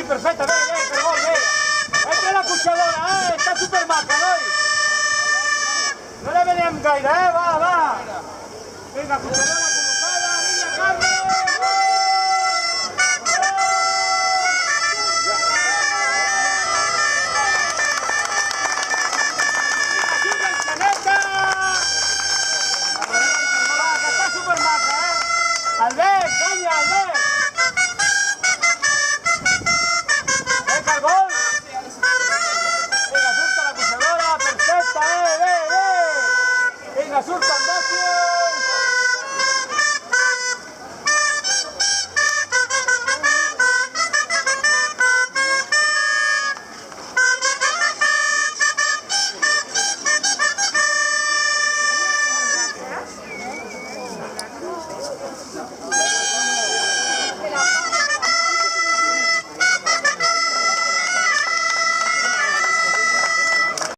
Sí, perfecta, ven, pero voy, ven. Esta es la cuchadora, está súper maca, ¿no? No le veníem gaire, va. Vinga, cuchadora col·locada, vinga, Carme! Aquí una enxaneta! Va, que està supermaca, Albert, canya, Albert!